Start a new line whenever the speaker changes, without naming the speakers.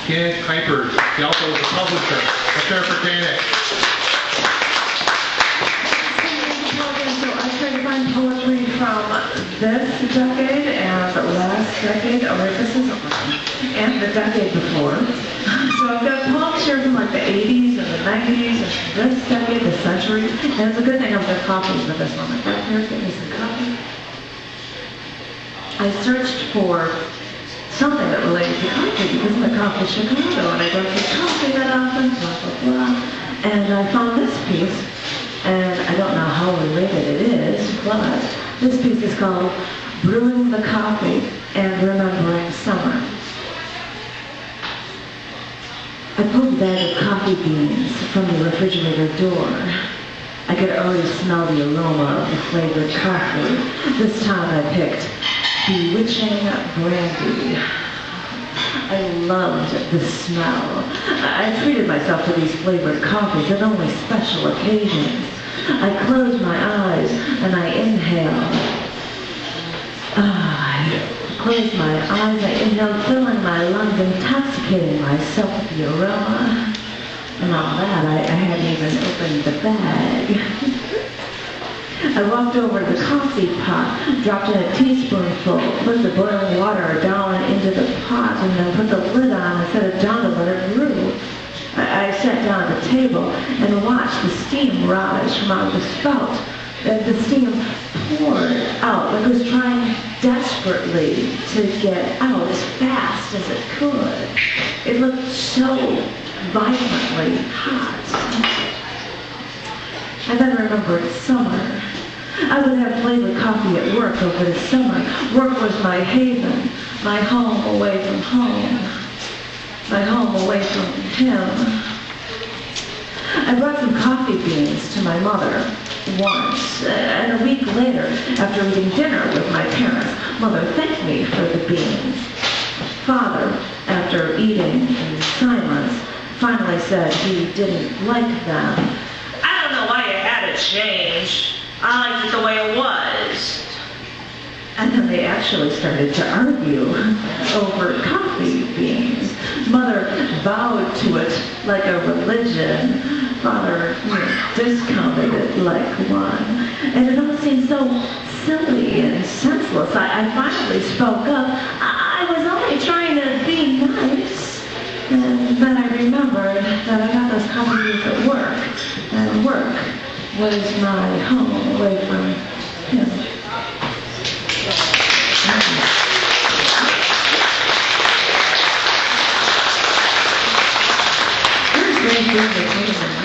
Kuypers. He also is a publisher. Let's hear it for Kenneth.
So I try to find poetry from this decade and last decade, or this is and the decade before. So I've got poems here from like the 80s and the 90s and this decade, the century. And it's a good thing I've got coffee for this one. I've got here, give me some coffee. I searched for something that related to coffee because I'm a coffee Chicago and I don't get coffee that often, blah, blah, blah. And I found this piece, and I don't know how related it is, but this piece is called Brewing the Coffee and Remembering Summer. I pulled a bag of coffee beans from the refrigerator door. I could already smell the aroma of the flavored coffee. This time I picked bewitching brandy. I loved the smell. I treated myself to these flavored coffees at only special occasions. I closed my eyes and I inhaled. I closed my eyes, I inhaled, filling my lungs, intoxicating myself with the aroma. And all that, I hadn't even opened the bag. I walked over to the coffee pot, dropped in a teaspoonful, put the boiling water down into the pot, and then put the lid on and set it down to let it brew. I sat down at the table and watched the steam rise from out of the spout. And the steam poured out like it was trying desperately to get out as fast as it could. It looked so violently hot. I then remembered summer. I would have flavored coffee at work over the summer. Work was my haven, my home away from home, my home away from him. I brought some coffee beans to my mother once, and a week later, after eating dinner with my parents, Mother thanked me for the beans. Father, after eating in silence, finally said he didn't like them.
I don't know why you had to change. I liked it the way it was.
And then they actually started to argue over coffee beans. Mother vowed to it like a religion. Father discounted it like one. And it all seemed so silly and senseless. I finally spoke up. I was only trying to be nice. And then I remembered that I got those coffee beans at work. And work was my home away from him. There's great things that came in